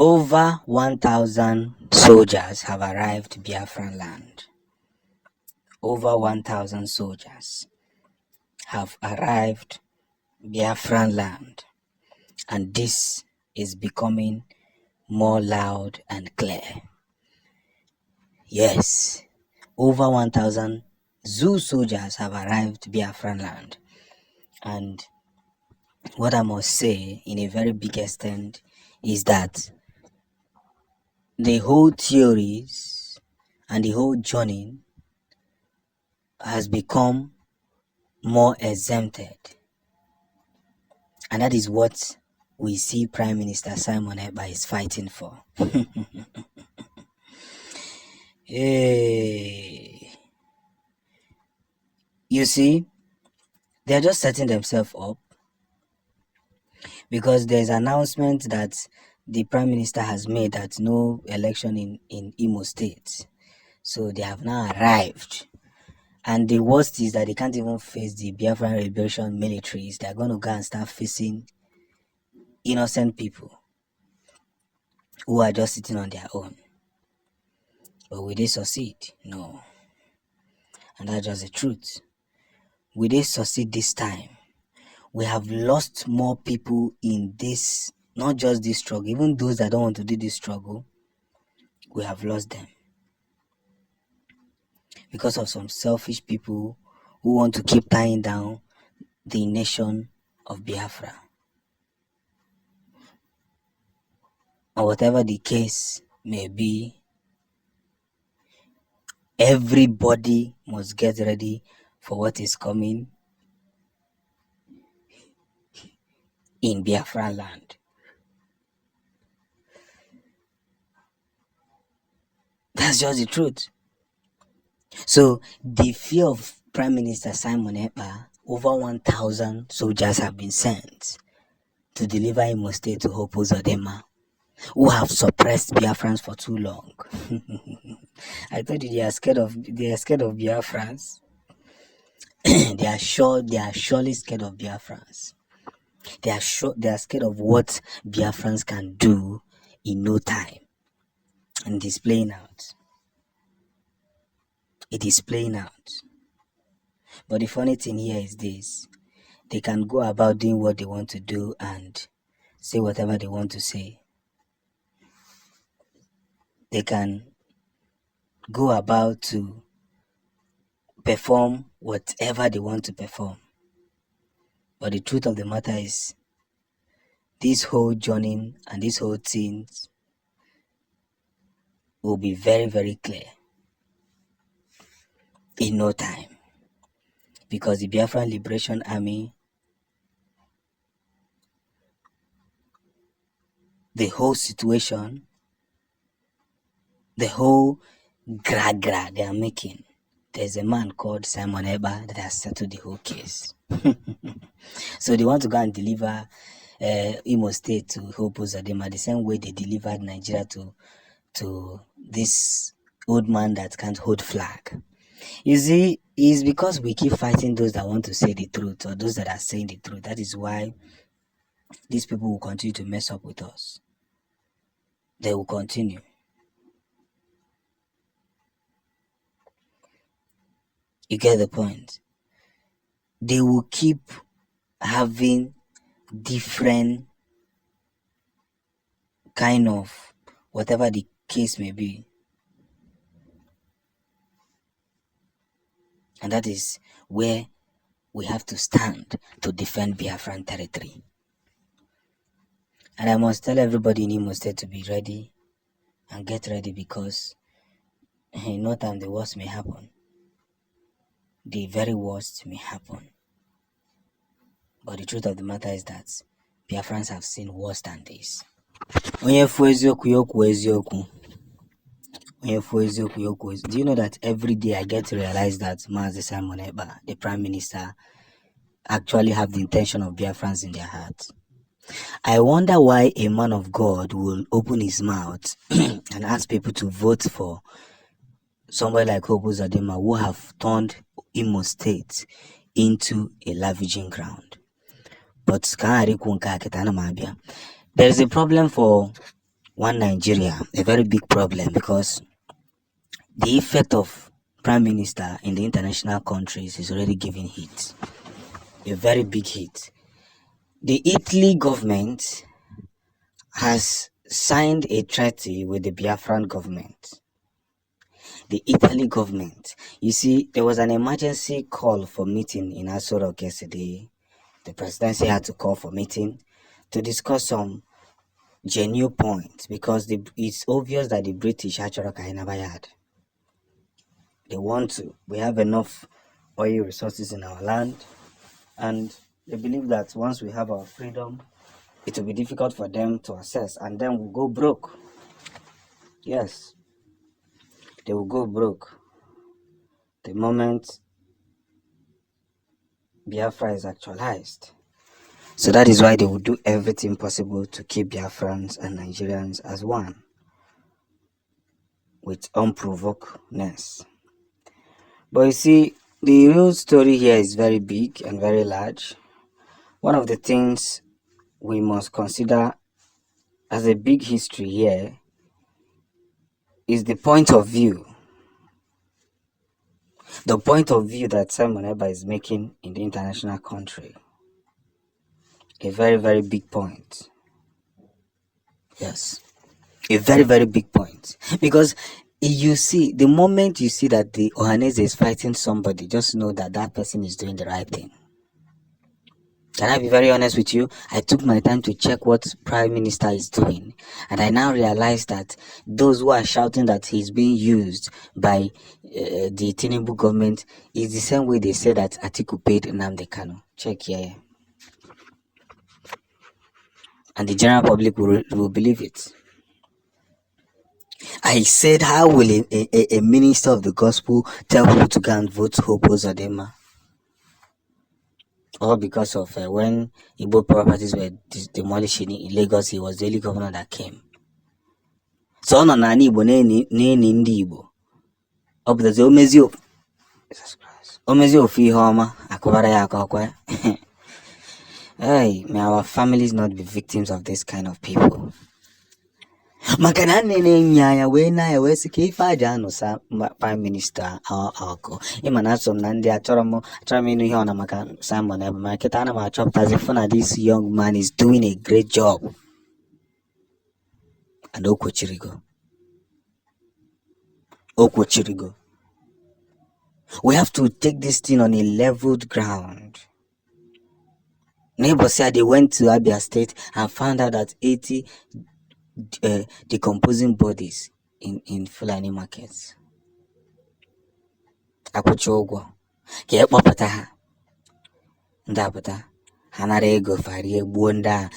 Over 1,000 soldiers have arrived Biafran land. Over 1,000 soldiers have arrived Biafran land. And this is becoming more loud and clear. Yes, over 1,000 Zoo soldiers have arrived Biafran land. And what I must say in a very big extent is that the whole theories and the whole journey has become more exempted. And that is what we see Prime Minister Simon Ekpa is fighting for. Hey. You see, they're just setting themselves up because there's an announcement that the Prime Minister has made that no election in Imo State. So they have now arrived. And the worst is that they can't even face the Biafran Liberation militaries. They're going to go and start facing innocent people who are just sitting on their own. But will they succeed? No. And that's just the truth. Will they succeed this time? We have lost more people in this, not just this struggle, even those that don't want to do this struggle, we have lost them. Because of some selfish people who want to keep tying down the nation of Biafra. Or whatever the case may be, everybody must get ready for what is coming in Biafra land. That's just the truth. So the fear of Prime Minister Simon Ekpa, over 1,000 soldiers have been sent to deliver Imo State to Hope Uzodinma, who have suppressed Biafrans for too long. I told you they are scared of Biafrans. they are surely scared of Biafrans. They are scared of what Biafrans can do in no time. And it is playing out. It is playing out. But the funny thing here is this. They can go about doing what they want to do and say whatever they want to say. They can go about to perform whatever they want to perform. But the truth of the matter is, this whole journey and this whole thing will be very, very clear in no time. Because the Biafran Liberation Army, the whole situation, the whole gra they are making, there's a man called Simon Ekpa that has settled the whole case. So they want to go and deliver Imo State to Hope Uzodinma the same way they delivered Nigeria to this old man that can't hold flag. You see, it's because we keep fighting those that want to say the truth or those that are saying the truth. That is why these people will continue to mess up with us. They will continue. You get the point? They will keep having different kind of whatever the case may be. And that is where we have to stand to defend Biafran territory. And I must tell everybody in Imo State to be ready and get ready, because in no time the worst may happen. The very worst may happen. But the truth of the matter is that Biafrans have seen worse than this. Do you know that every day I get to realize that Mazi Simon Ekpa, the Prime Minister, actually have the intention of Biafrans in their hearts? I wonder why a man of God will open his mouth and ask people to vote for somebody like Hope Uzodinma, who have turned Imo State into a lavaging ground. But there is a problem for one Nigeria, a very big problem, because the effect of prime minister in the international countries is already giving hit, a very big hit. The Italy government has signed a treaty with the Biafran government. The Italy government, you see, there was an emergency call for meeting in Aso Rock yesterday. The presidency had to call for meeting to discuss some genuine points, because it's obvious that the British actually never had. They want to. We have enough oil resources in our land, and they believe that once we have our freedom, it will be difficult for them to access, and then we'll go broke. Yes, they will go broke the moment Biafra is actualized. So that is why they will do everything possible to keep Biafrans and Nigerians as one, with unprovokedness. But you see, the real story here is very big and very large. One of the things we must consider as a big history here is the point of view. The point of view that Simon Ekpa is making in the international country. A very, very big point. Yes. A very, very big point. Because you see, the moment you see that the Ohanese is fighting somebody, just know that that person is doing the right thing. Can I be very honest with you? I took my time to check what Prime Minister is doing, and I now realize that those who are shouting that he's being used by the Tinubu government is the same way they say that Atiku paid Nnamdi Kanu. Check here. And the general public will believe it. I said, how will a minister of the gospel tell people to go and vote Hope Uzodinma? All because of when Igbo properties were demolished in Lagos, he was the only governor that came. So on an Igbo n'eni Igbo. Ọ pụtazi omezi ofu ihe ọma akụbara ya aka ọkwa. Hey, may our families not be victims of this kind of people. Maka na nne nya ya wee na ya wee sị ka ife aja anụsa prime minister ọkụ. Ịma na asọ m na ndị achọrọ m ịnụ ihe ọna maka Simon Ekpa, ma kịta ana m achọpụtazi fụ na this young man is doing a great job. And okwochirigo. We have to take this thing on a leveled ground. Neighbors said they went to Abia State and found out that 80 decomposing bodies in Fulani markets. Akwụcha ụgwọ ka e kpọpụta ha, ndị apụta ha nara ego farie gbuo ndị a.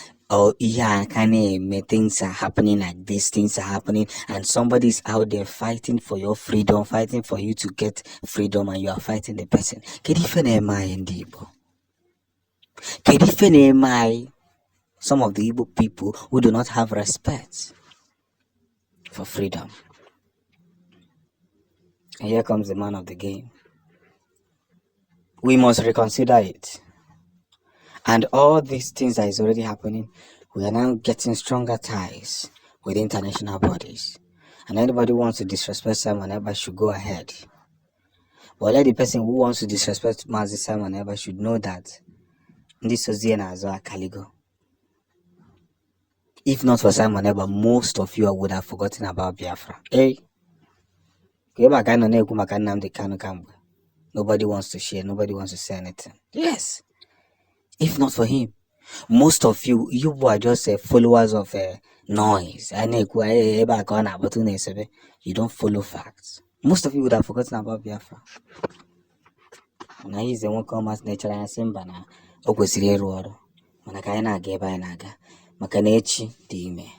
Ihe a ka na-eme, things are happening like this, things are happening, and somebody is out there fighting for your freedom, fighting for you to get freedom, and you are fighting the person. Kedu ife na-eme anyị ndị Igbo? Kedu ife na-eme anyị, some of the Igbo people who do not have respect for freedom? And here comes the man of the game. We must reconsider it. And all these things that is already happening, we are now getting stronger ties with international bodies. And anybody who wants to disrespect Simon Ekpa should go ahead. But let the person who wants to disrespect Mazi Simon Ekpa should know that this was the Kaligo. If not for Simon Ekpa, most of you would have forgotten about Biafra. Hey, nobody wants to share, nobody wants to say anything. Yes. If not for him, most of you are just followers of noise. You don't follow facts. Most of you would have forgotten about Biafra. Now he's the one come as nature and Simbana. Okwesiri eru ọrụ. Mana ka anyị na-aga ebe anyị na-aga. Maka na echi dị ime.